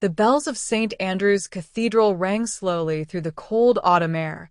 The bells of St. Andrew's Cathedral rang slowly through the cold autumn air,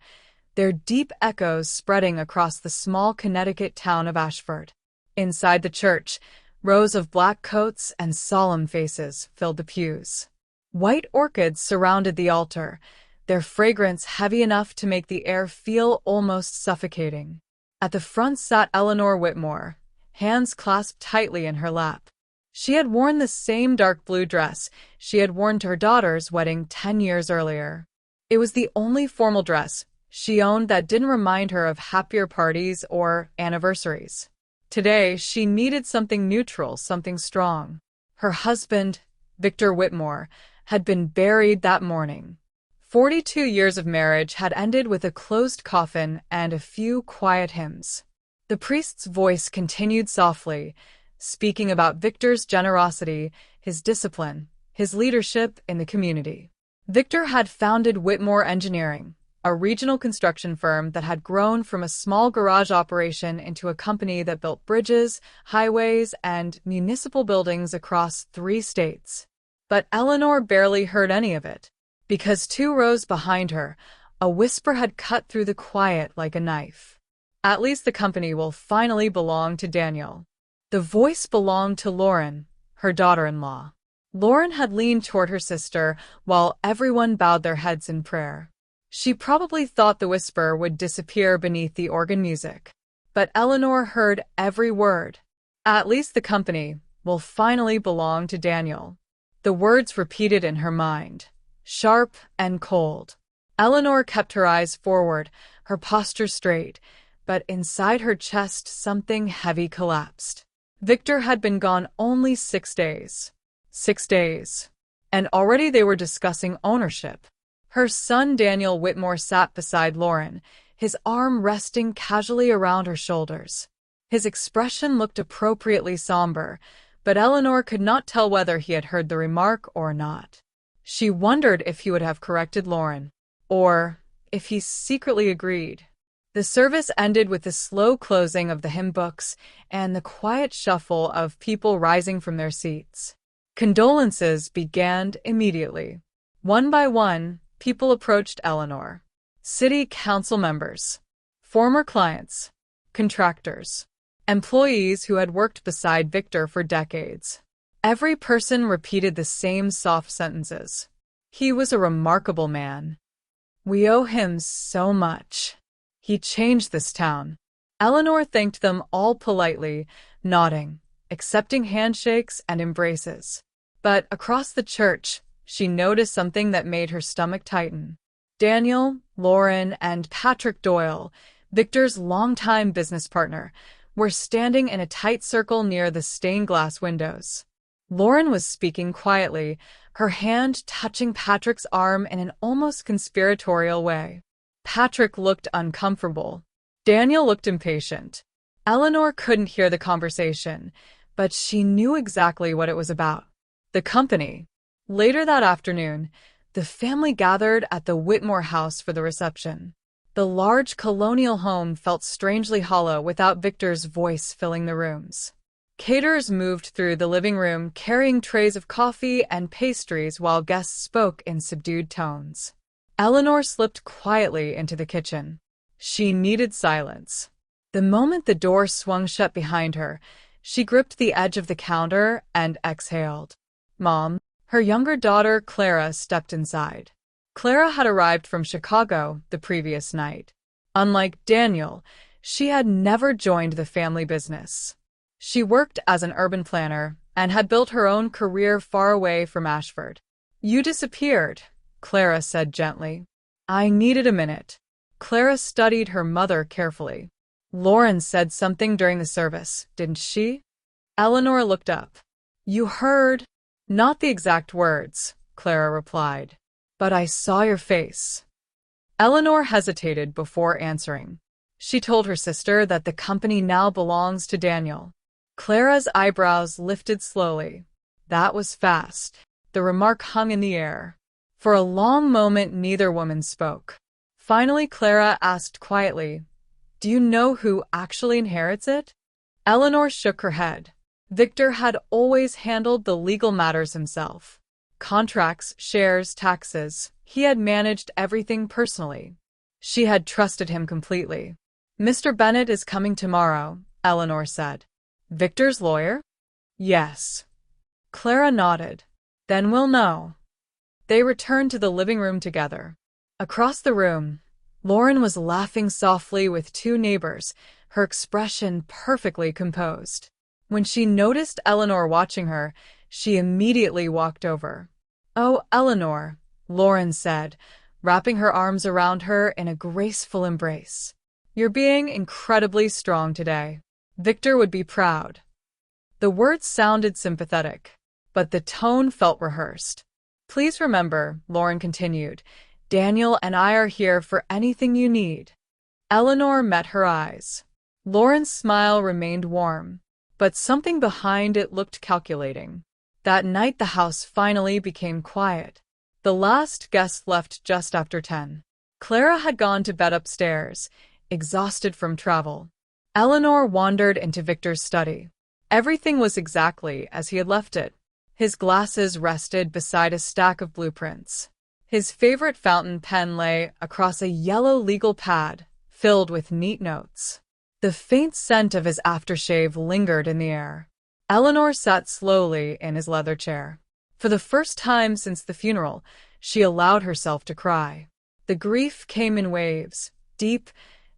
their deep echoes spreading across the small Connecticut town of Ashford. Inside the church, rows of black coats and solemn faces filled the pews. White orchids surrounded the altar, their fragrance heavy enough to make the air feel almost suffocating. At the front sat Eleanor Whitmore, hands clasped tightly in her lap. She had worn the same dark blue dress she had worn to her daughter's wedding 10 years earlier. It was the only formal dress she owned that didn't remind her of happier parties or anniversaries. Today, she needed something neutral, something strong. Her husband, Victor Whitmore, had been buried that morning. 42 years of marriage had ended with a closed coffin and a few quiet hymns. The priest's voice continued softly, speaking about Victor's generosity, his discipline, his leadership in the community. Victor had founded Whitmore Engineering, a regional construction firm that had grown from a small garage operation into a company that built bridges, highways, and municipal buildings across 3 states. But Eleanor barely heard any of it, because 2 rows behind her, a whisper had cut through the quiet like a knife. At least the company will finally belong to Daniel. The voice belonged to Lauren, her daughter-in-law. Lauren had leaned toward her sister while everyone bowed their heads in prayer. She probably thought the whisper would disappear beneath the organ music. But Eleanor heard every word. At least the company will finally belong to Daniel. The words repeated in her mind, sharp and cold. Eleanor kept her eyes forward, her posture straight, but inside her chest something heavy collapsed. Victor had been gone only 6 days. 6 days. And already they were discussing ownership. Her son Daniel Whitmore sat beside Lauren, his arm resting casually around her shoulders. His expression looked appropriately somber, but Eleanor could not tell whether he had heard the remark or not. She wondered if he would have corrected Lauren, or if he secretly agreed. The service ended with the slow closing of the hymn books and the quiet shuffle of people rising from their seats. Condolences began immediately. One by one, people approached Eleanor. City council members, former clients, contractors, employees who had worked beside Victor for decades. Every person repeated the same soft sentences. He was a remarkable man. We owe him so much. He changed this town. Eleanor thanked them all politely, nodding, accepting handshakes and embraces. But across the church, she noticed something that made her stomach tighten. Daniel, Lauren, and Patrick Doyle, Victor's longtime business partner, were standing in a tight circle near the stained glass windows. Lauren was speaking quietly, her hand touching Patrick's arm in an almost conspiratorial way. Patrick looked uncomfortable. Daniel looked impatient. Eleanor couldn't hear the conversation, but she knew exactly what it was about. The company. Later that afternoon, the family gathered at the Whitmore house for the reception. The large colonial home felt strangely hollow without Victor's voice filling the rooms. Caterers moved through the living room carrying trays of coffee and pastries while guests spoke in subdued tones. Eleanor slipped quietly into the kitchen. She needed silence. The moment the door swung shut behind her, she gripped the edge of the counter and exhaled. Mom. Her younger daughter, Clara, stepped inside. Clara had arrived from Chicago the previous night. Unlike Daniel, she had never joined the family business. She worked as an urban planner and had built her own career far away from Ashford. You disappeared, Clara said gently. I needed a minute. Clara studied her mother carefully. Lauren said something during the service, didn't she? Eleanor looked up. You heard? Not the exact words, Clara replied. But I saw your face. Eleanor hesitated before answering. She told her sister that the company now belongs to Daniel. Clara's eyebrows lifted slowly. That was fast. The remark hung in the air. For a long moment, neither woman spoke. Finally, Clara asked quietly, Do you know who actually inherits it? Eleanor shook her head. Victor had always handled the legal matters himself. Contracts, shares, taxes. He had managed everything personally. She had trusted him completely. "Mr. Bennet is coming tomorrow," Eleanor said. "Victor's lawyer?" "Yes." Clara nodded. "Then we'll know." They returned to the living room together. Across the room, Lauren was laughing softly with two neighbors, her expression perfectly composed. When she noticed Eleanor watching her, she immediately walked over. "Oh, Eleanor," Lauren said, wrapping her arms around her in a graceful embrace. "You're being incredibly strong today. Victor would be proud." The words sounded sympathetic, but the tone felt rehearsed. "Please remember," Lauren continued, "Daniel and I are here for anything you need." Eleanor met her eyes. Lauren's smile remained warm, but something behind it looked calculating. That night the house finally became quiet. The last guest left just after 10. Clara had gone to bed upstairs, exhausted from travel. Eleanor wandered into Victor's study. Everything was exactly as he had left it. His glasses rested beside a stack of blueprints. His favorite fountain pen lay across a yellow legal pad filled with neat notes. The faint scent of his aftershave lingered in the air. Eleanor sat slowly in his leather chair. For the first time since the funeral, she allowed herself to cry. The grief came in waves, deep,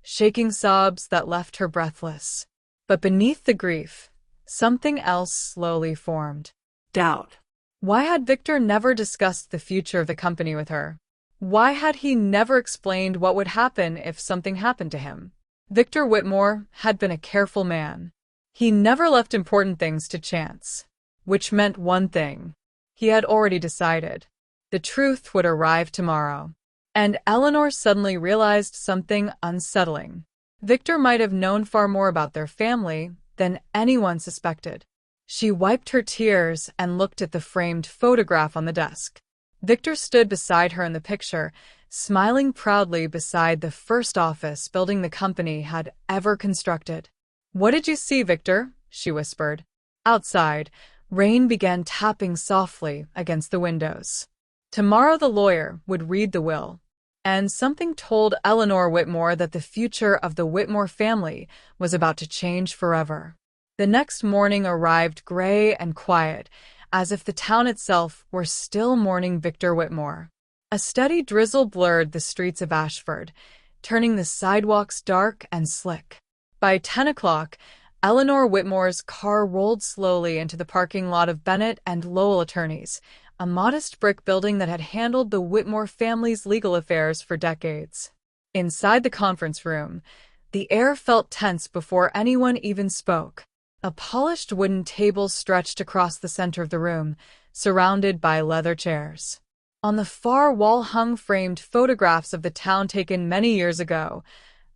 shaking sobs that left her breathless. But beneath the grief, something else slowly formed. Doubt. Why had Victor never discussed the future of the company with her? Why had he never explained what would happen if something happened to him? Victor Whitmore had been a careful man. He never left important things to chance, which meant one thing. He had already decided. The truth would arrive tomorrow. And Eleanor suddenly realized something unsettling. Victor might have known far more about their family than anyone suspected. She wiped her tears and looked at the framed photograph on the desk. Victor stood beside her in the picture, smiling proudly beside the first office building the company had ever constructed. "What did you see, Victor?" she whispered. Outside, rain began tapping softly against the windows. Tomorrow the lawyer would read the will, and something told Eleanor Whitmore that the future of the Whitmore family was about to change forever. The next morning arrived gray and quiet, as if the town itself were still mourning Victor Whitmore. A steady drizzle blurred the streets of Ashford, turning the sidewalks dark and slick. By 10 o'clock, Eleanor Whitmore's car rolled slowly into the parking lot of Bennett and Lowell Attorneys, a modest brick building that had handled the Whitmore family's legal affairs for decades. Inside the conference room, the air felt tense before anyone even spoke. A polished wooden table stretched across the center of the room, surrounded by leather chairs. On the far wall hung framed photographs of the town taken many years ago,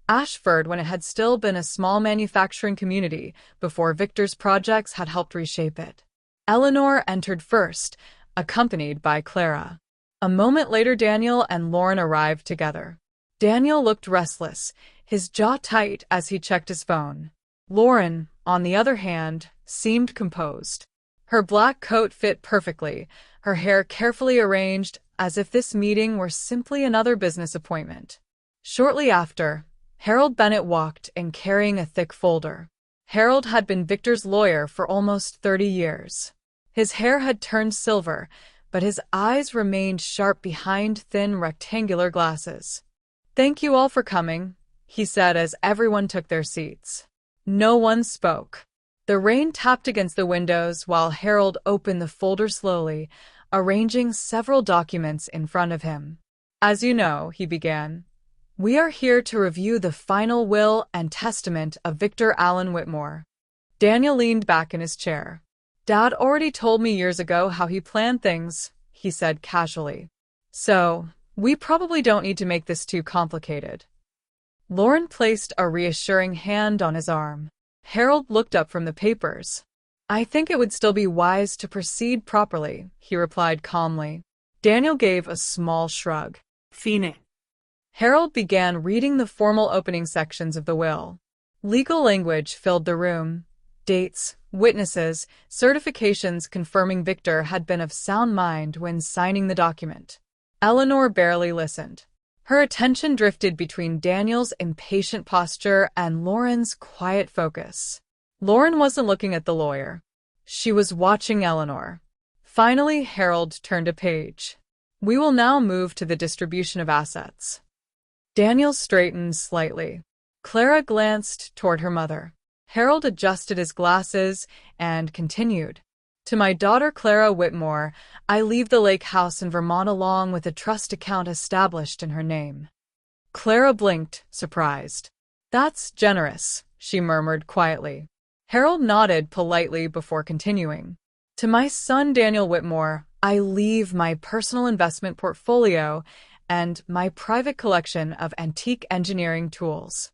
Ashford when it had still been a small manufacturing community before Victor's projects had helped reshape it. Eleanor entered first, accompanied by Clara. A moment later Daniel and Lauren arrived together. Daniel looked restless, his jaw tight as he checked his phone. Lauren, on the other hand, seemed composed. Her black coat fit perfectly, her hair carefully arranged as if this meeting were simply another business appointment. Shortly after, Harold Bennett walked in carrying a thick folder. Harold had been Victor's lawyer for almost 30 years. His hair had turned silver, but his eyes remained sharp behind thin rectangular glasses. "Thank you all for coming," he said as everyone took their seats. No one spoke. The rain tapped against the windows while Harold opened the folder slowly, arranging several documents in front of him. "As you know," he began, "we are here to review the final will and testament of Victor Allen Whitmore." Daniel leaned back in his chair. "Dad already told me years ago how he planned things," he said casually. "So, we probably don't need to make this too complicated." Lauren placed a reassuring hand on his arm. Harold looked up from the papers. "I think it would still be wise to proceed properly," he replied calmly. Daniel gave a small shrug. "Phoenix." Harold began reading the formal opening sections of the will. Legal language filled the room, Dates, witnesses, certifications confirming Victor had been of sound mind when signing the document. Eleanor barely listened. Her attention drifted between Daniel's impatient posture and Lauren's quiet focus. Lauren wasn't looking at the lawyer. She was watching Eleanor. Finally, Harold turned a page. We will now move to the distribution of assets. Daniel straightened slightly. Clara glanced toward her mother. Harold adjusted his glasses and continued. To my daughter Clara Whitmore, I leave the lake house in Vermont along with a trust account established in her name. Clara blinked, surprised. That's generous, she murmured quietly. Harold nodded politely before continuing. To my son Daniel Whitmore, I leave my personal investment portfolio and my private collection of antique engineering tools.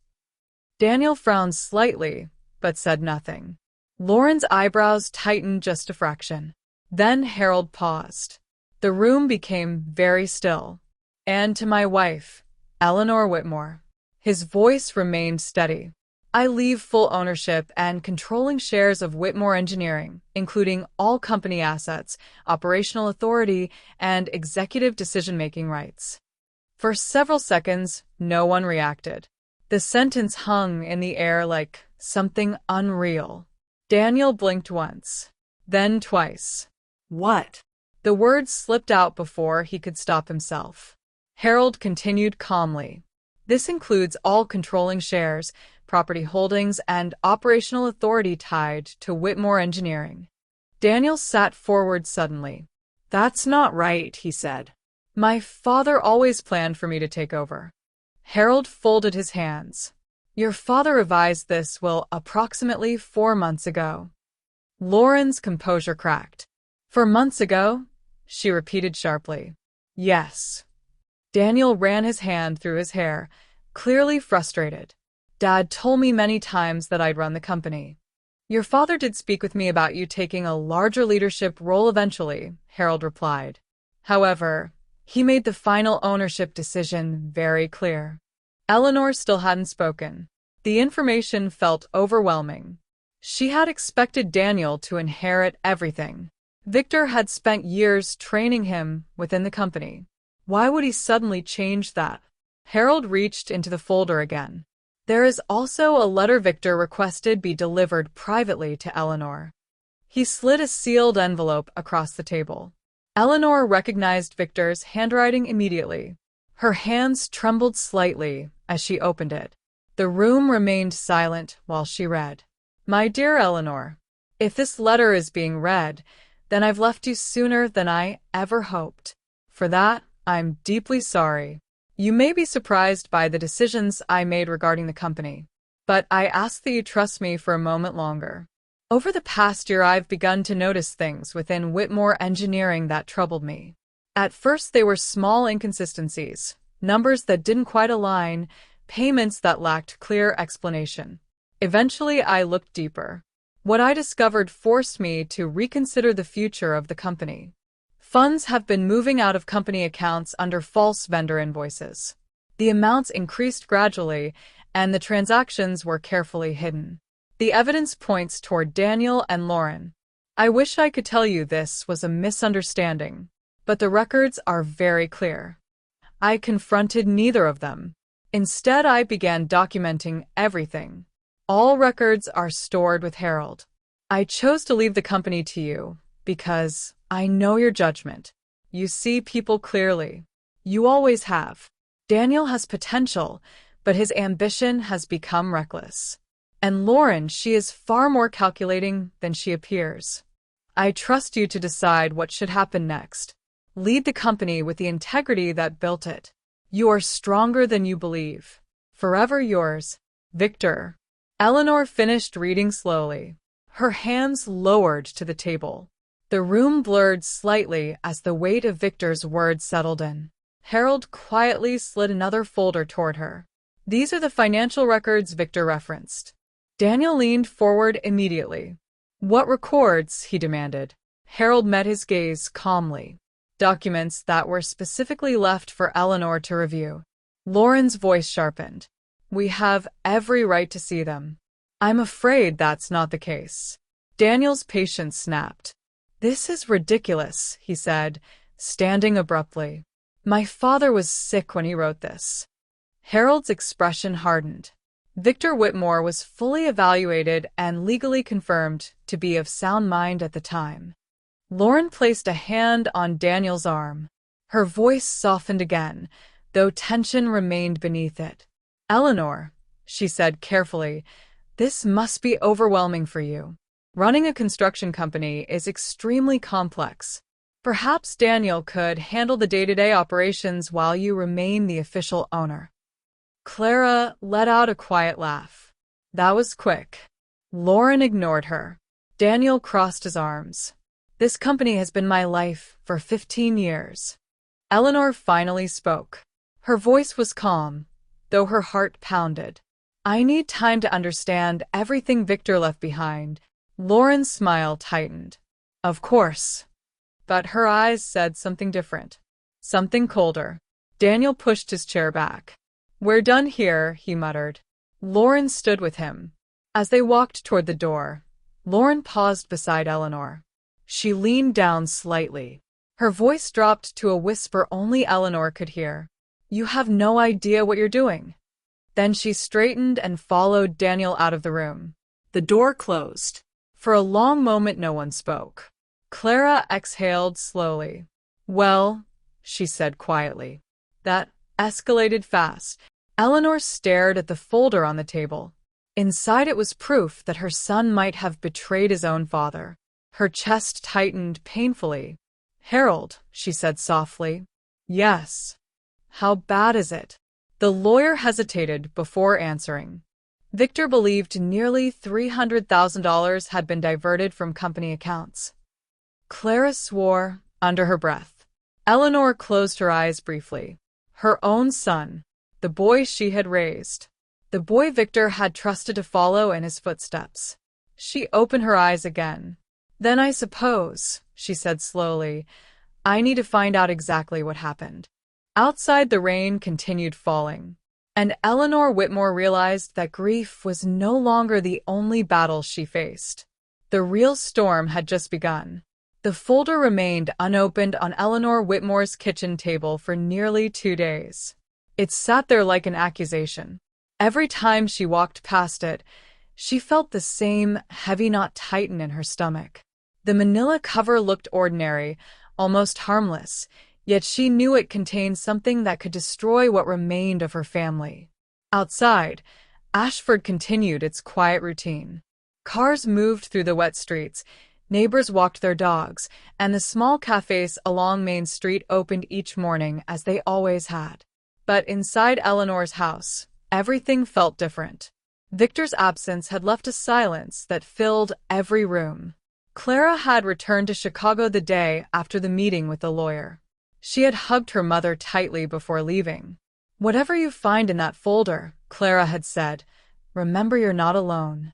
Daniel frowned slightly, but said nothing. Lauren's eyebrows tightened just a fraction. Then Harold paused. The room became very still. And to my wife, Eleanor Whitmore. His voice remained steady. I leave full ownership and controlling shares of Whitmore Engineering, including all company assets, operational authority, and executive decision-making rights. For several seconds, no one reacted. The sentence hung in the air like something unreal. Daniel blinked once, then twice. What? The words slipped out before he could stop himself. Harold continued calmly. This includes all controlling shares, property holdings, and operational authority tied to Whitmore Engineering. Daniel sat forward suddenly. That's not right, he said. My father always planned for me to take over. Harold folded his hands. Your father revised this will approximately 4 months ago. Lauren's composure cracked. 4 months ago? She repeated sharply. Yes. Daniel ran his hand through his hair, clearly frustrated. Dad told me many times that I'd run the company. Your father did speak with me about you taking a larger leadership role eventually, Harold replied. However, he made the final ownership decision very clear. Eleanor still hadn't spoken. The information felt overwhelming. She had expected Daniel to inherit everything. Victor had spent years training him within the company. Why would he suddenly change that? Harold reached into the folder again. There is also a letter Victor requested be delivered privately to Eleanor. He slid a sealed envelope across the table. Eleanor recognized Victor's handwriting immediately. Her hands trembled slightly as she opened it. The room remained silent while she read. My dear Eleanor, if this letter is being read, then I've left you sooner than I ever hoped. For that, I'm deeply sorry. You may be surprised by the decisions I made regarding the company, but I ask that you trust me for a moment longer. Over the past year, I've begun to notice things within Whitmore Engineering that troubled me. At first, they were small inconsistencies, numbers that didn't quite align, payments that lacked clear explanation. Eventually, I looked deeper. What I discovered forced me to reconsider the future of the company. Funds have been moving out of company accounts under false vendor invoices. The amounts increased gradually, and the transactions were carefully hidden. The evidence points toward Daniel and Lauren. I wish I could tell you this was a misunderstanding, but the records are very clear. I confronted neither of them. Instead, I began documenting everything. All records are stored with Harold. I chose to leave the company to you because I know your judgment. You see people clearly. You always have. Daniel has potential, but his ambition has become reckless. And Lauren, she is far more calculating than she appears. I trust you to decide what should happen next. Lead the company with the integrity that built it. You are stronger than you believe. Forever yours, Victor. Eleanor finished reading slowly. Her hands lowered to the table. The room blurred slightly as the weight of Victor's words settled in. Harold quietly slid another folder toward her. These are the financial records Victor referenced. Daniel leaned forward immediately. What records? He demanded. Harold met his gaze calmly. Documents that were specifically left for Eleanor to review. Lauren's voice sharpened. We have every right to see them. I'm afraid that's not the case. Daniel's patience snapped. This is ridiculous, he said, standing abruptly. My father was sick when he wrote this. Harold's expression hardened. Victor Whitmore was fully evaluated and legally confirmed to be of sound mind at the time. Lauren placed a hand on Daniel's arm. Her voice softened again, though tension remained beneath it. Eleanor, she said carefully, this must be overwhelming for you. Running a construction company is extremely complex. Perhaps Daniel could handle the day-to-day operations while you remain the official owner. Clara let out a quiet laugh. That was quick. Lauren ignored her. Daniel crossed his arms. This company has been my life for 15 years. Eleanor finally spoke. Her voice was calm, though her heart pounded. I need time to understand everything Victor left behind. Lauren's smile tightened. Of course. But her eyes said something different. Something colder. Daniel pushed his chair back. We're done here, he muttered. Lauren stood with him. As they walked toward the door, Lauren paused beside Eleanor. She leaned down slightly. Her voice dropped to a whisper only Eleanor could hear. You have no idea what you're doing. Then she straightened and followed Daniel out of the room. The door closed. For a long moment no one spoke. Clara exhaled slowly. Well, she said quietly. That escalated fast. Eleanor stared at the folder on the table. Inside it was proof that her son might have betrayed his own father. Her chest tightened painfully. Harold, she said softly. Yes. How bad is it? The lawyer hesitated before answering. Victor believed nearly $300,000 had been diverted from company accounts. Clara swore under her breath. Eleanor closed her eyes briefly. Her own son, the boy she had raised, the boy Victor had trusted to follow in his footsteps. She opened her eyes again. Then I suppose, she said slowly, I need to find out exactly what happened. Outside the rain continued falling, and Eleanor Whitmore realized that grief was no longer the only battle she faced. The real storm had just begun. The folder remained unopened on Eleanor Whitmore's kitchen table for nearly 2 days. It sat there like an accusation. Every time she walked past it, she felt the same heavy knot tighten in her stomach. The manila cover looked ordinary, almost harmless, yet she knew it contained something that could destroy what remained of her family. Outside, Ashford continued its quiet routine. Cars moved through the wet streets, neighbors walked their dogs, and the small cafes along Main Street opened each morning as they always had. But inside Eleanor's house, everything felt different. Victor's absence had left a silence that filled every room. Clara had returned to Chicago the day after the meeting with the lawyer. She had hugged her mother tightly before leaving. Whatever you find in that folder, Clara had said, remember you're not alone.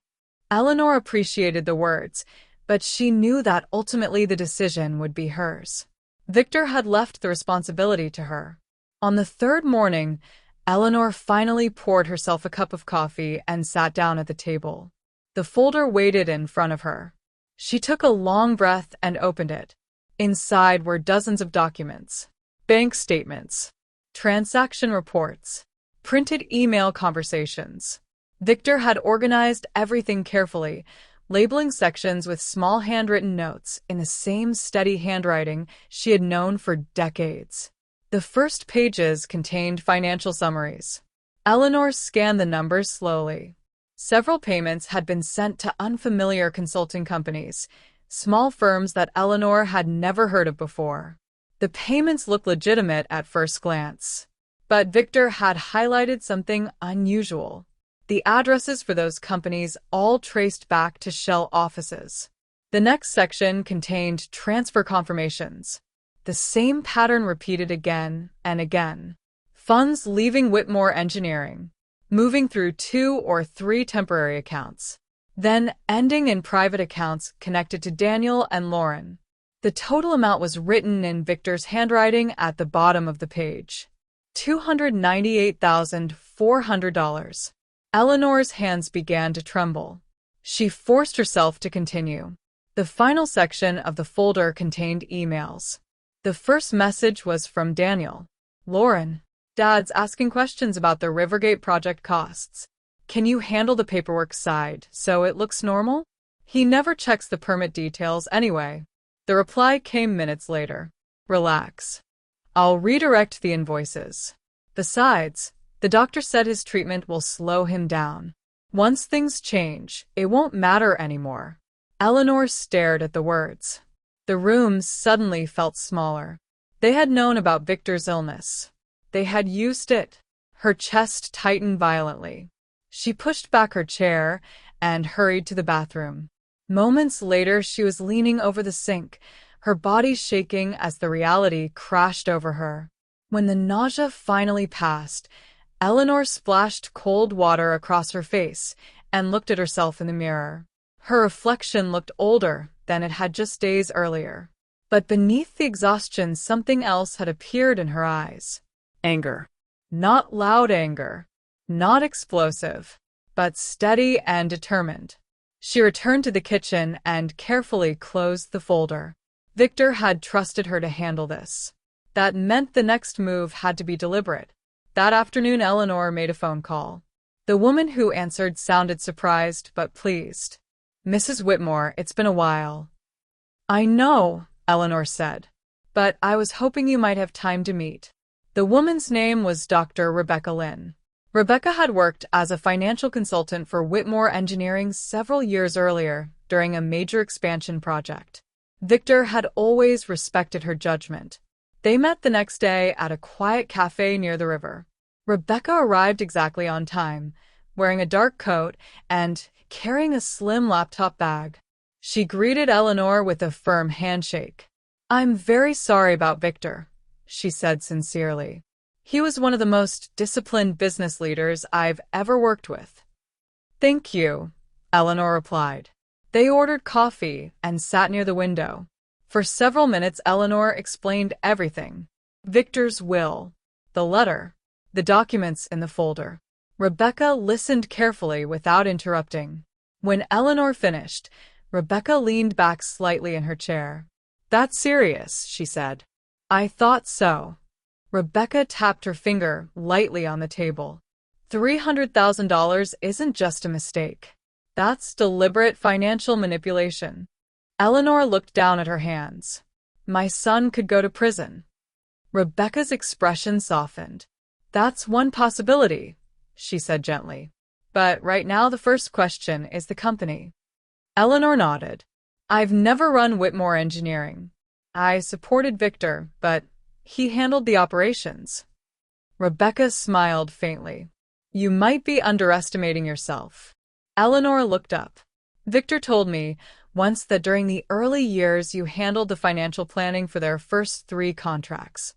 Eleanor appreciated the words, but she knew that ultimately the decision would be hers. Victor had left the responsibility to her. On the third morning, Eleanor finally poured herself a cup of coffee and sat down at the table. The folder waited in front of her. She took a long breath and opened it. Inside were dozens of documents, bank statements, transaction reports, printed email conversations. Victor had organized everything carefully, labeling sections with small handwritten notes in the same steady handwriting she had known for decades. The first pages contained financial summaries. Eleanor scanned the numbers slowly. Several payments had been sent to unfamiliar consulting companies, small firms that Eleanor had never heard of before. The payments looked legitimate at first glance. But Victor had highlighted something unusual. The addresses for those companies all traced back to shell offices. The next section contained transfer confirmations. The same pattern repeated again and again. Funds leaving Whitmore Engineering, moving through 2 or 3 temporary accounts, then ending in private accounts connected to Daniel and Lauren. The total amount was written in Victor's handwriting at the bottom of the page. $298,400. Eleanor's hands began to tremble. She forced herself to continue. The final section of the folder contained emails. The first message was from Daniel. Lauren, Dad's asking questions about the Rivergate project costs. Can you handle the paperwork side so it looks normal? He never checks the permit details anyway. The reply came minutes later. Relax. I'll redirect the invoices. Besides, the doctor said his treatment will slow him down. Once things change, it won't matter anymore. Eleanor stared at the words. The room suddenly felt smaller. They had known about Victor's illness. They had used it. Her chest tightened violently. She pushed back her chair and hurried to the bathroom. Moments later, she was leaning over the sink, her body shaking as the reality crashed over her. When the nausea finally passed, Eleanor splashed cold water across her face and looked at herself in the mirror. Her reflection looked older than it had just days earlier. But beneath the exhaustion, something else had appeared in her eyes. Anger. Not loud anger. Not explosive. But steady and determined. She returned to the kitchen and carefully closed the folder. Victor had trusted her to handle this. That meant the next move had to be deliberate. That afternoon, Eleanor made a phone call. The woman who answered sounded surprised but pleased. Mrs. Whitmore, it's been a while. I know, Eleanor said, but I was hoping you might have time to meet. The woman's name was Dr. Rebecca Lynn. Rebecca had worked as a financial consultant for Whitmore Engineering several years earlier during a major expansion project. Victor had always respected her judgment. They met the next day at a quiet cafe near the river. Rebecca arrived exactly on time, wearing a dark coat and carrying a slim laptop bag. She greeted Eleanor with a firm handshake. I'm very sorry about Victor, she said sincerely. He was one of the most disciplined business leaders I've ever worked with. Thank you, Eleanor replied. They ordered coffee and sat near the window. For several minutes, Eleanor explained everything. Victor's will, the letter, the documents in the folder. Rebecca listened carefully without interrupting. When Eleanor finished, Rebecca leaned back slightly in her chair. That's serious, she said. I thought so. Rebecca tapped her finger lightly on the table. $300,000 isn't just a mistake. That's deliberate financial manipulation. Eleanor looked down at her hands. My son could go to prison. Rebecca's expression softened. That's one possibility, she said gently. But right now the first question is the company. Eleanor nodded. I've never run Whitmore Engineering. I supported Victor, but he handled the operations. Rebecca smiled faintly. You might be underestimating yourself. Eleanor looked up. Victor told me once that during the early years you handled the financial planning for their first 3 contracts.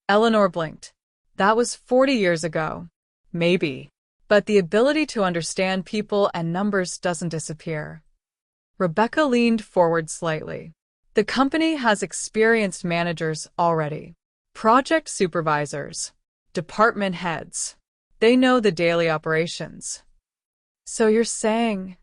Eleanor blinked. That was 40 years ago. Maybe. But the ability to understand people and numbers doesn't disappear. Rebecca leaned forward slightly. The company has experienced managers already. Project supervisors. Department heads. They know the daily operations. So you're saying...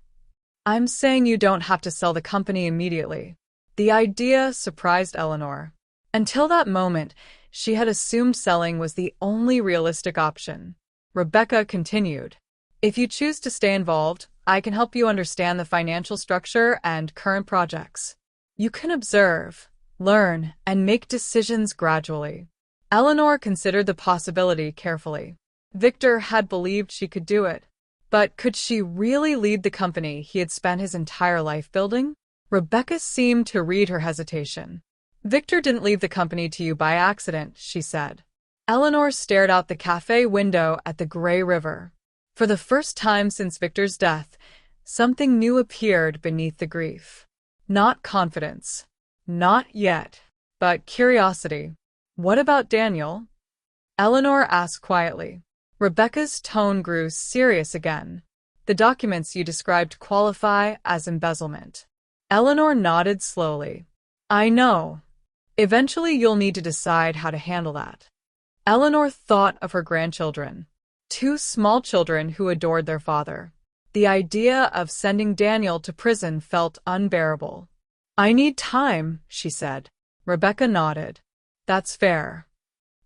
I'm saying you don't have to sell the company immediately. The idea surprised Eleanor. Until that moment, she had assumed selling was the only realistic option. Rebecca continued. If you choose to stay involved, I can help you understand the financial structure and current projects. You can observe, learn, and make decisions gradually. Eleanor considered the possibility carefully. Victor had believed she could do it. But could she really lead the company he had spent his entire life building? Rebecca seemed to read her hesitation. Victor didn't leave the company to you by accident, she said. Eleanor stared out the cafe window at the gray river. For the first time since Victor's death, something new appeared beneath the grief. Not confidence. Not yet. But curiosity. What about Daniel? Eleanor asked quietly. Rebecca's tone grew serious again. The documents you described qualify as embezzlement. Eleanor nodded slowly. I know. Eventually you'll need to decide how to handle that. Eleanor thought of her grandchildren. two small children who adored their father. The idea of sending Daniel to prison felt unbearable. "I need time," she said. Rebecca nodded. "That's fair."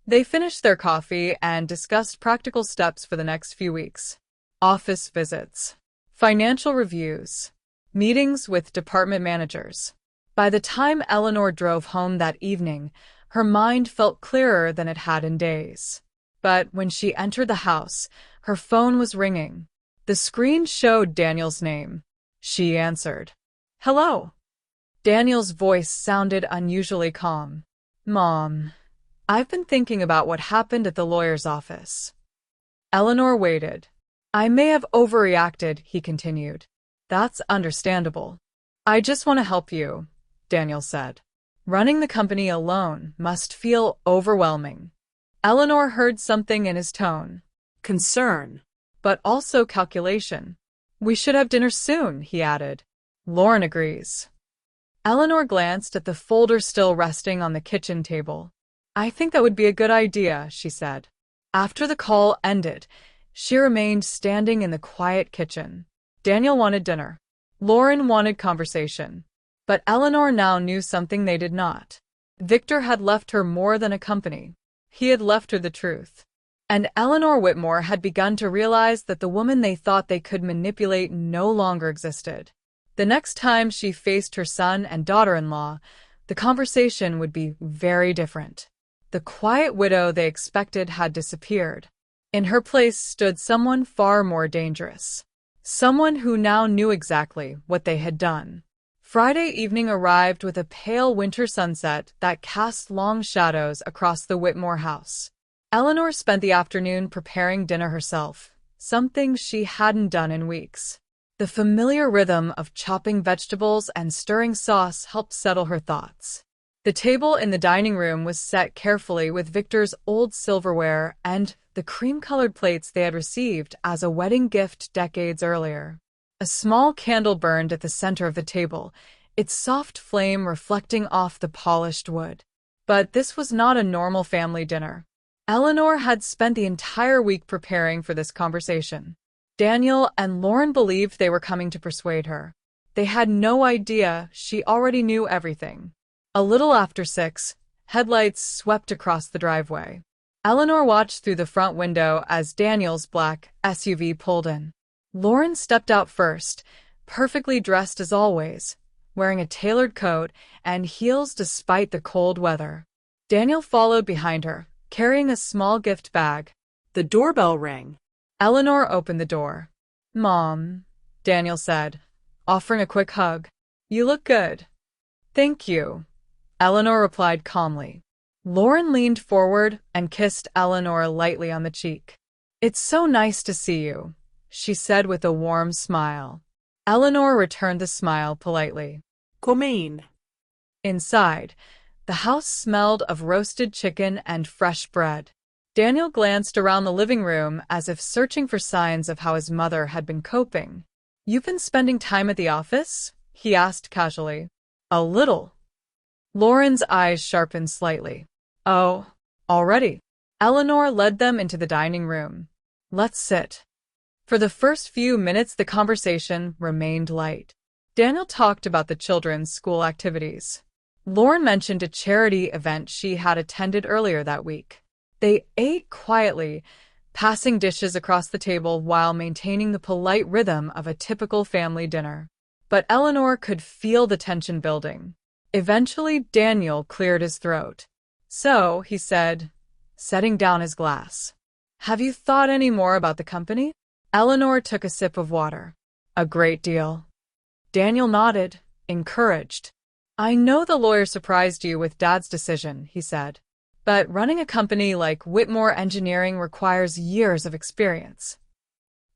They finished their coffee and discussed practical steps for the next few weeks. Office visits, financial reviews, meetings with department managers. By the time Eleanor drove home that evening, her mind felt clearer than it had in days. But when she entered the house, her phone was ringing. The screen showed Daniel's name. She answered. "Hello." Daniel's voice sounded unusually calm. "Mom, I've been thinking about what happened at the lawyer's office." Eleanor waited. "I may have overreacted," he continued. "That's understandable." "I just want to help you," Daniel said. "Running the company alone must feel overwhelming." Eleanor heard something in his tone. Concern, but also calculation. "We should have dinner soon," he added. "Lauren agrees." Eleanor glanced at the folder still resting on the kitchen table. "I think that would be a good idea," she said. After the call ended, she remained standing in the quiet kitchen. Daniel wanted dinner. Lauren wanted conversation. But Eleanor now knew something they did not. Victor had left her more than a company. He had left her the truth. And Eleanor Whitmore had begun to realize that the woman they thought they could manipulate no longer existed. The next time she faced her son and daughter-in-law, the conversation would be very different. The quiet widow they expected had disappeared. In her place stood someone far more dangerous. Someone who now knew exactly what they had done. Friday evening arrived with a pale winter sunset that cast long shadows across the Whitmore house. Eleanor spent the afternoon preparing dinner herself, something she hadn't done in weeks. The familiar rhythm of chopping vegetables and stirring sauce helped settle her thoughts. The table in the dining room was set carefully with Victor's old silverware and the cream-colored plates they had received as a wedding gift decades earlier. A small candle burned at the center of the table, its soft flame reflecting off the polished wood. But this was not a normal family dinner. Eleanor had spent the entire week preparing for this conversation. Daniel and Lauren believed they were coming to persuade her. They had no idea she already knew everything. A little after 6, headlights swept across the driveway. Eleanor watched through the front window as Daniel's black SUV pulled in. Lauren stepped out first, perfectly dressed as always, wearing a tailored coat and heels despite the cold weather. Daniel followed behind her, carrying a small gift bag. The doorbell rang. Eleanor opened the door. "Mom," Daniel said, offering a quick hug. "You look good." "Thank you," Eleanor replied calmly. Lauren leaned forward and kissed Eleanor lightly on the cheek. "It's so nice to see you," she said with a warm smile. Eleanor returned the smile politely. "Come in." Inside, the house smelled of roasted chicken and fresh bread. Daniel glanced around the living room as if searching for signs of how his mother had been coping. "You've been spending time at the office?" he asked casually. "A little." Lauren's eyes sharpened slightly. "Oh, already?" Eleanor led them into the dining room. "Let's sit." For the first few minutes, the conversation remained light. Daniel talked about the children's school activities. Lauren mentioned a charity event she had attended earlier that week. They ate quietly, passing dishes across the table while maintaining the polite rhythm of a typical family dinner. But Eleanor could feel the tension building. Eventually, Daniel cleared his throat. "So," he said, setting down his glass, "have you thought any more about the company?" Eleanor took a sip of water. "A great deal." Daniel nodded, encouraged. "I know the lawyer surprised you with Dad's decision," he said. "But running a company like Whitmore Engineering requires years of experience."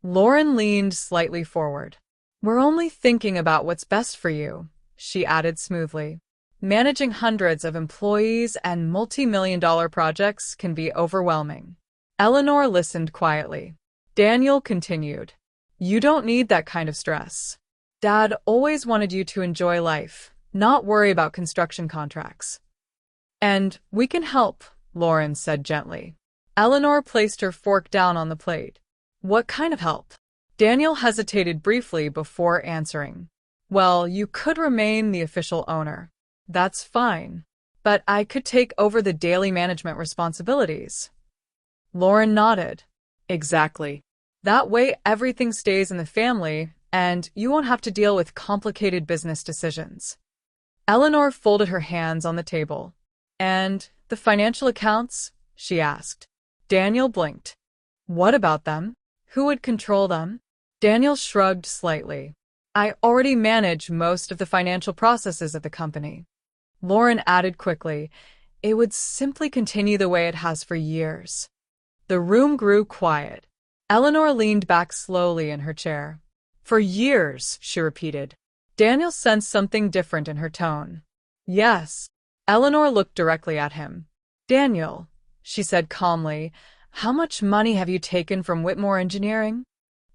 Lauren leaned slightly forward. "We're only thinking about what's best for you," she added smoothly. "Managing hundreds of employees and multi-million-dollar projects can be overwhelming." Eleanor listened quietly. Daniel continued. "You don't need that kind of stress. Dad always wanted you to enjoy life, not worry about construction contracts." "And we can help," Lauren said gently. Eleanor placed her fork down on the plate. What kind of help? Daniel hesitated briefly before answering. Well, you could remain the official owner. That's fine. But I could take over the daily management responsibilities. Lauren nodded. Exactly. That way everything stays in the family, and you won't have to deal with complicated business decisions. Eleanor folded her hands on the table. And the financial accounts? She asked. Daniel blinked. What about them? Who would control them? Daniel shrugged slightly. I already manage most of the financial processes of the company. Lauren added quickly, it would simply continue the way it has for years. The room grew quiet. Eleanor leaned back slowly in her chair. For years, she repeated. Daniel sensed something different in her tone. Yes. Eleanor looked directly at him. Daniel, she said calmly, how much money have you taken from Whitmore Engineering?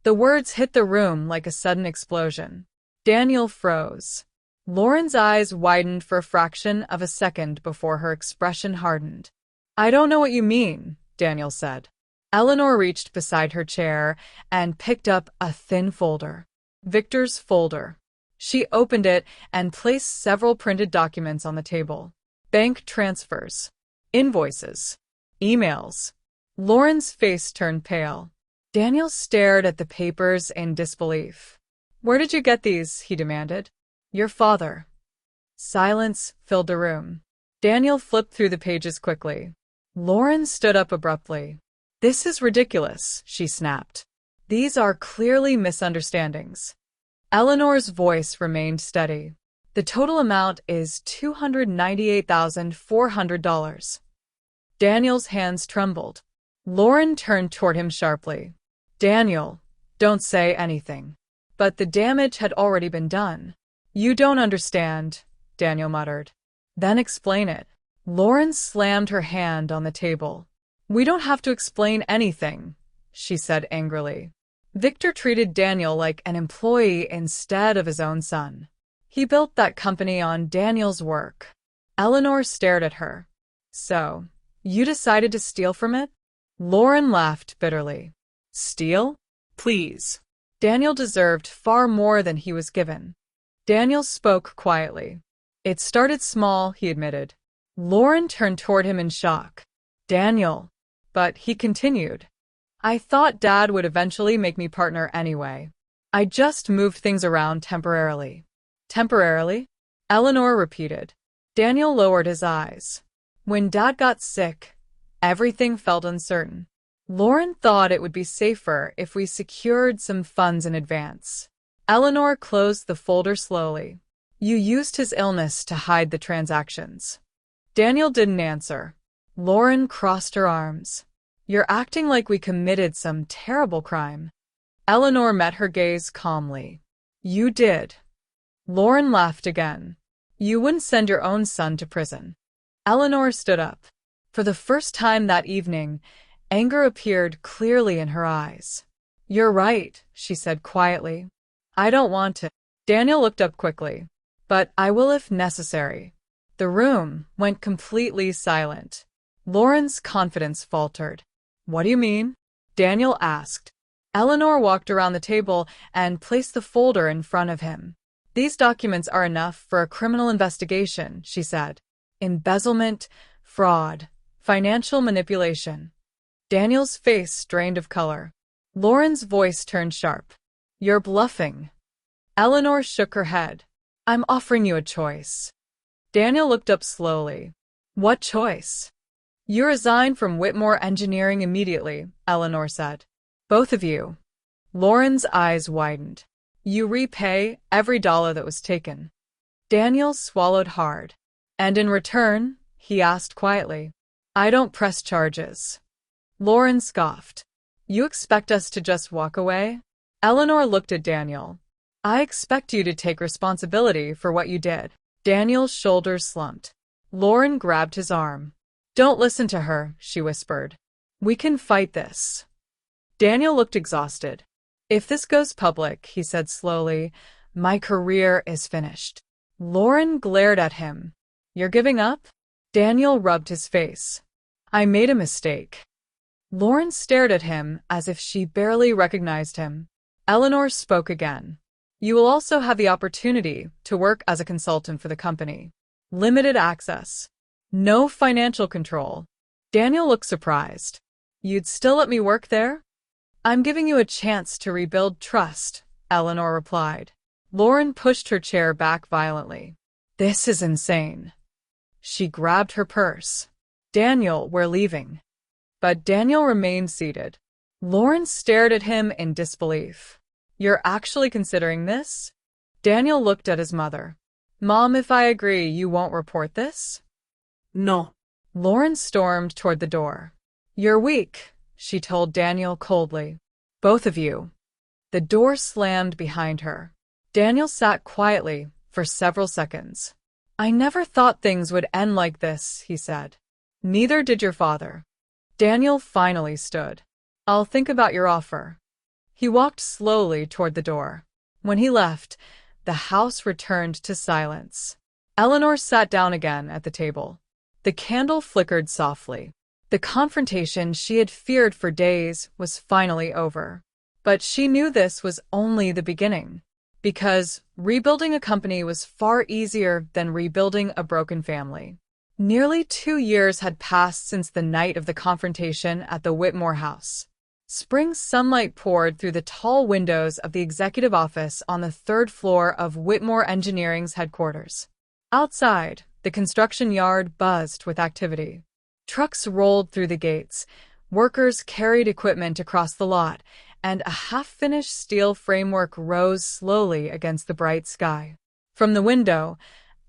The words hit the room like a sudden explosion. Daniel froze. Lauren's eyes widened for a fraction of a second before her expression hardened. I don't know what you mean, Daniel said. Eleanor reached beside her chair and picked up a thin folder. Victor's folder. She opened it and placed several printed documents on the table. Bank transfers, invoices, emails. Lauren's face turned pale. Daniel stared at the papers in disbelief. Where did you get these? He demanded. Your father. Silence filled the room. Daniel flipped through the pages quickly. Lauren stood up abruptly. This is ridiculous, she snapped. These are clearly misunderstandings. Eleanor's voice remained steady. The total amount is $298,400. Daniel's hands trembled. Lauren turned toward him sharply. Daniel, don't say anything. But the damage had already been done. You don't understand, Daniel muttered. Then explain it. Lauren slammed her hand on the table. We don't have to explain anything, she said angrily. Victor treated Daniel like an employee instead of his own son. He built that company on Daniel's work. Eleanor stared at her. So, you decided to steal from it? Lauren laughed bitterly. Steal? Please. Daniel deserved far more than he was given. Daniel spoke quietly. It started small, he admitted. Lauren turned toward him in shock. Daniel. But he continued. I thought Dad would eventually make me partner anyway. I just moved things around temporarily. Temporarily? Eleanor repeated. Daniel lowered his eyes. When Dad got sick, everything felt uncertain. Lauren thought it would be safer if we secured some funds in advance. Eleanor closed the folder slowly. You used his illness to hide the transactions. Daniel didn't answer. Lauren crossed her arms. You're acting like we committed some terrible crime. Eleanor met her gaze calmly. You did. Lauren laughed again. You wouldn't send your own son to prison. Eleanor stood up. For the first time that evening, anger appeared clearly in her eyes. You're right, she said quietly. I don't want to. Daniel looked up quickly. But I will if necessary. The room went completely silent. Lauren's confidence faltered. What do you mean? Daniel asked. Eleanor walked around the table and placed the folder in front of him. These documents are enough for a criminal investigation, she said. Embezzlement, fraud, financial manipulation. Daniel's face drained of color. Lauren's voice turned sharp. You're bluffing. Eleanor shook her head. I'm offering you a choice. Daniel looked up slowly. What choice? You resign from Whitmore Engineering immediately, Eleanor said. Both of you. Lauren's eyes widened. You repay every dollar that was taken. Daniel swallowed hard. And in return, he asked quietly, I don't press charges. Lauren scoffed. You expect us to just walk away? Eleanor looked at Daniel. I expect you to take responsibility for what you did. Daniel's shoulders slumped. Lauren grabbed his arm. Don't listen to her, she whispered. We can fight this. Daniel looked exhausted. If this goes public, he said slowly, my career is finished. Lauren glared at him. You're giving up? Daniel rubbed his face. I made a mistake. Lauren stared at him as if she barely recognized him. Eleanor spoke again. You will also have the opportunity to work as a consultant for the company. Limited access. No financial control. Daniel looked surprised. You'd still let me work there? I'm giving you a chance to rebuild trust, Eleanor replied. Lauren pushed her chair back violently. This is insane. She grabbed her purse. Daniel, we're leaving. But Daniel remained seated. Lauren stared at him in disbelief. You're actually considering this? Daniel looked at his mother. Mom, if I agree, you won't report this? No. Lauren stormed toward the door. You're weak, she told Daniel coldly. Both of you. The door slammed behind her. Daniel sat quietly for several seconds. I never thought things would end like this, he said. Neither did your father. Daniel finally stood. I'll think about your offer. He walked slowly toward the door. When he left, the house returned to silence. Eleanor sat down again at the table. The candle flickered softly. The confrontation she had feared for days was finally over. But she knew this was only the beginning. Because rebuilding a company was far easier than rebuilding a broken family. Nearly 2 years had passed since the night of the confrontation at the Whitmore house. Spring sunlight poured through the tall windows of the executive office on the 3rd floor of Whitmore Engineering's headquarters. Outside, the construction yard buzzed with activity. Trucks rolled through the gates, workers carried equipment across the lot, and a half-finished steel framework rose slowly against the bright sky. From the window,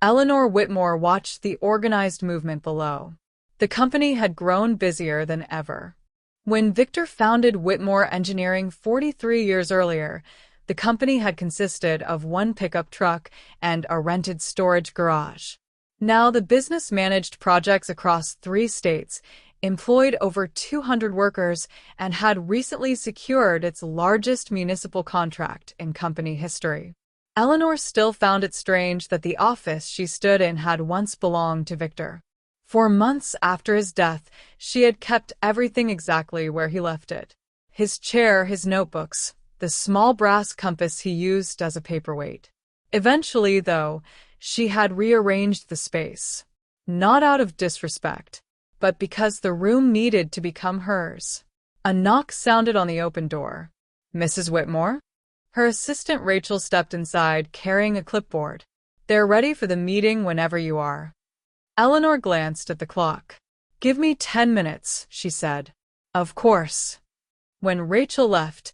Eleanor Whitmore watched the organized movement below. The company had grown busier than ever. When Victor founded Whitmore Engineering 43 years earlier, the company had consisted of 1 pickup truck and a rented storage garage. Now the business managed projects across 3 states, employed over 200 workers, and had recently secured its largest municipal contract in company history. Eleanor still found it strange that the office she stood in had once belonged to Victor. For months after his death, she had kept everything exactly where he left it. His chair, his notebooks, the small brass compass he used as a paperweight. Eventually, though, she had rearranged the space. Not out of disrespect, but because the room needed to become hers. A knock sounded on the open door. Mrs. Whitmore? Her assistant Rachel stepped inside, carrying a clipboard. They're ready for the meeting whenever you are. Eleanor glanced at the clock. Give me 10 minutes, she said. Of course. When Rachel left,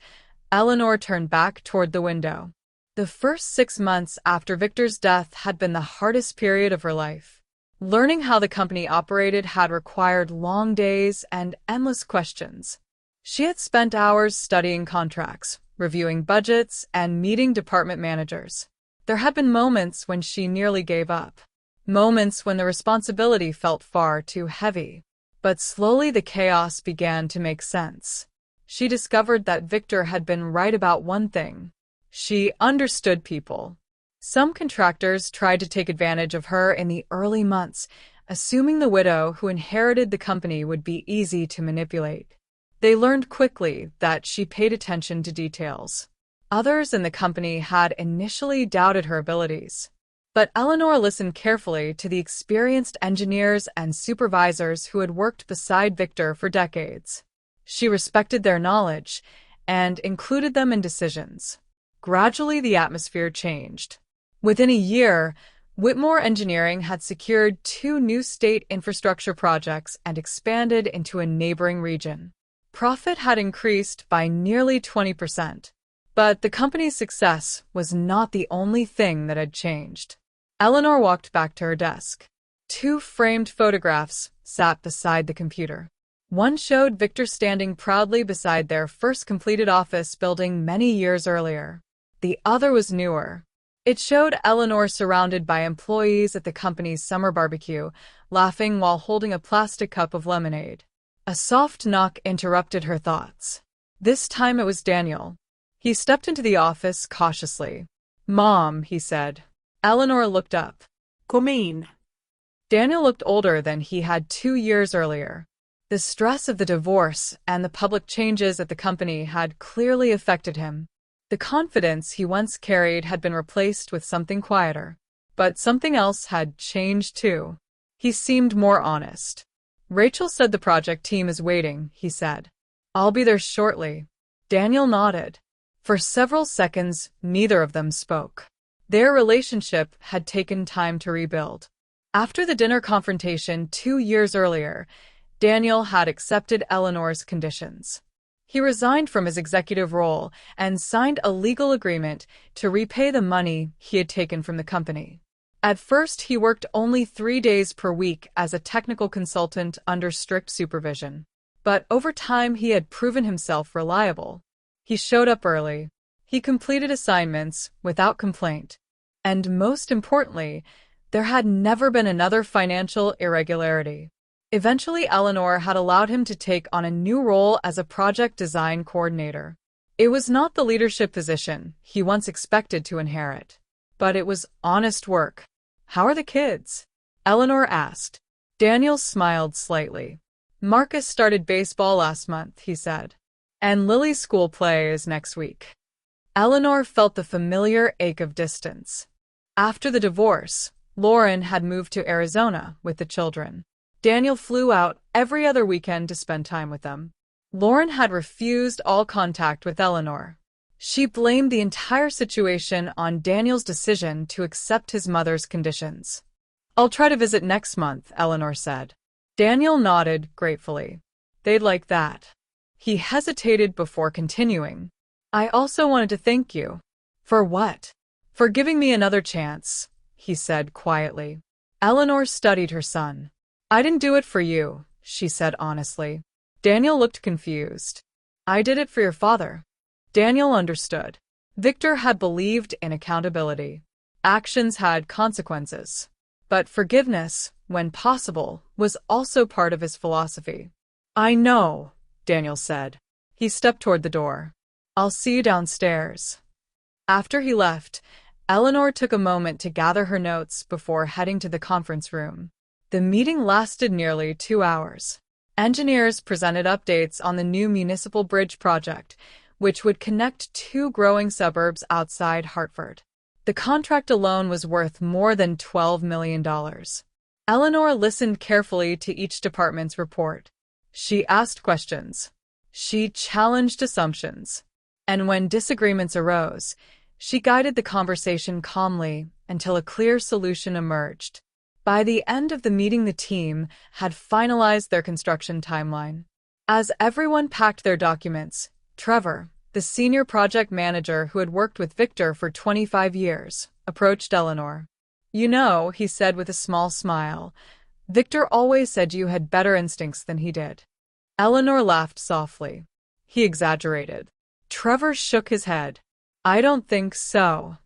Eleanor turned back toward the window. The first 6 months after Victor's death had been the hardest period of her life. Learning how the company operated had required long days and endless questions. She had spent hours studying contracts, reviewing budgets, and meeting department managers. There had been moments when she nearly gave up. Moments when the responsibility felt far too heavy. But slowly the chaos began to make sense. She discovered that Victor had been right about one thing. She understood people. Some contractors tried to take advantage of her in the early months, assuming the widow who inherited the company would be easy to manipulate. They learned quickly that she paid attention to details. Others in the company had initially doubted her abilities. But Eleanor listened carefully to the experienced engineers and supervisors who had worked beside Victor for decades. She respected their knowledge and included them in decisions. Gradually, the atmosphere changed. Within a year, Whitmore Engineering had secured 2 new state infrastructure projects and expanded into a neighboring region. Profit had increased by nearly 20%. But the company's success was not the only thing that had changed. Eleanor walked back to her desk. 2 framed photographs sat beside the computer. One showed Victor standing proudly beside their first completed office building many years earlier. The other was newer. It showed Eleanor surrounded by employees at the company's summer barbecue, laughing while holding a plastic cup of lemonade. A soft knock interrupted her thoughts. This time it was Daniel. He stepped into the office cautiously. "Mom," he said. Eleanor looked up. Come in. Daniel looked older than he had 2 years earlier. The stress of the divorce and the public changes at the company had clearly affected him. The confidence he once carried had been replaced with something quieter. But something else had changed too. He seemed more honest. "Rachel said the project team is waiting," he said. "I'll be there shortly." Daniel nodded. For several seconds, neither of them spoke. Their relationship had taken time to rebuild. After the dinner confrontation 2 years earlier, Daniel had accepted Eleanor's conditions. He resigned from his executive role and signed a legal agreement to repay the money he had taken from the company. At first, he worked only 3 days per week as a technical consultant under strict supervision. But over time, he had proven himself reliable. He showed up early. He completed assignments without complaint. And most importantly, there had never been another financial irregularity. Eventually, Eleanor had allowed him to take on a new role as a project design coordinator. It was not the leadership position he once expected to inherit, but it was honest work. "How are the kids?" Eleanor asked. Daniel smiled slightly. "Marcus started baseball last month," he said. "And Lily's school play is next week." Eleanor felt the familiar ache of distance. After the divorce, Lauren had moved to Arizona with the children. Daniel flew out every other weekend to spend time with them. Lauren had refused all contact with Eleanor. She blamed the entire situation on Daniel's decision to accept his mother's conditions. "I'll try to visit next month," Eleanor said. Daniel nodded gratefully. "They'd like that." He hesitated before continuing. "I also wanted to thank you." "For what?" "For giving me another chance," he said quietly. Eleanor studied her son. "I didn't do it for you," she said honestly. Daniel looked confused. "I did it for your father." Daniel understood. Victor had believed in accountability. Actions had consequences. But forgiveness, when possible, was also part of his philosophy. "I know," Daniel said. He stepped toward the door. "I'll see you downstairs." After he left, Eleanor took a moment to gather her notes before heading to the conference room. The meeting lasted nearly 2 hours. Engineers presented updates on the new municipal bridge project, which would connect 2 growing suburbs outside Hartford. The contract alone was worth more than $12 million. Eleanor listened carefully to each department's report. She asked questions. She challenged assumptions. And when disagreements arose, she guided the conversation calmly until a clear solution emerged. By the end of the meeting, the team had finalized their construction timeline. As everyone packed their documents, Trevor, the senior project manager who had worked with Victor for 25 years, approached Eleanor. "You know," he said with a small smile, "Victor always said you had better instincts than he did." Eleanor laughed softly. "He exaggerated." Trevor shook his head. "I don't think so."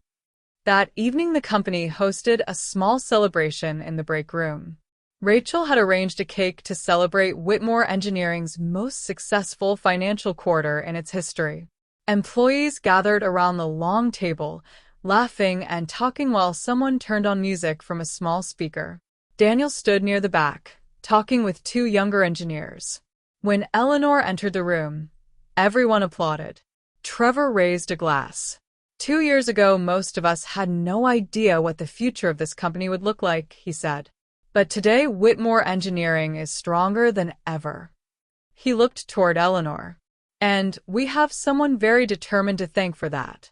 That evening, the company hosted a small celebration in the break room. Rachel had arranged a cake to celebrate Whitmore Engineering's most successful financial quarter in its history. Employees gathered around the long table, laughing and talking while someone turned on music from a small speaker. Daniel stood near the back, talking with 2 younger engineers. When Eleanor entered the room, everyone applauded. Trevor raised a glass. 2 years ago, most of us had no idea what the future of this company would look like, he said. But today, Whitmore Engineering is stronger than ever. He looked toward Eleanor. "And we have someone very determined to thank for that."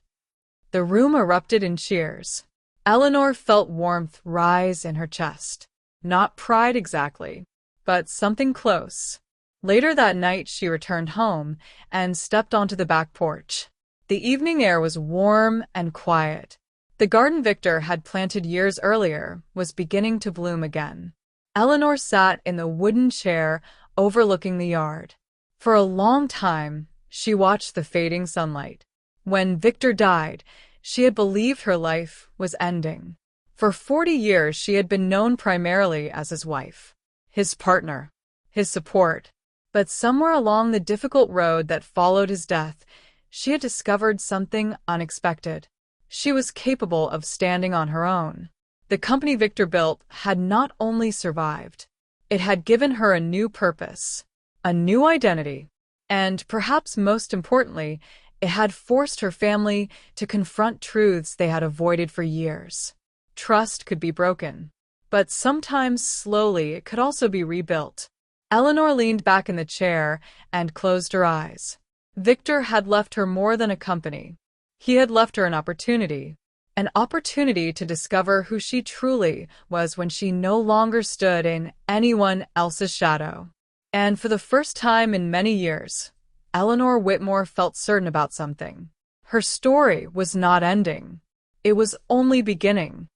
The room erupted in cheers. Eleanor felt warmth rise in her chest. Not pride exactly, but something close. Later that night, she returned home and stepped onto the back porch. The evening air was warm and quiet. The garden Victor had planted years earlier was beginning to bloom again. Eleanor sat in the wooden chair overlooking the yard. For a long time, she watched the fading sunlight. When Victor died, she had believed her life was ending. For 40 years, she had been known primarily as his wife, his partner, his support. But somewhere along the difficult road that followed his death, she had discovered something unexpected. She was capable of standing on her own. The company Victor built had not only survived, it had given her a new purpose. a new identity, and perhaps most importantly, it had forced her family to confront truths they had avoided for years. Trust could be broken, but sometimes slowly it could also be rebuilt. Eleanor leaned back in the chair and closed her eyes. Victor had left her more than a company. He had left her an opportunity to discover who she truly was when she no longer stood in anyone else's shadow. And for the first time in many years, Eleanor Whitmore felt certain about something. Her story was not ending. It was only beginning.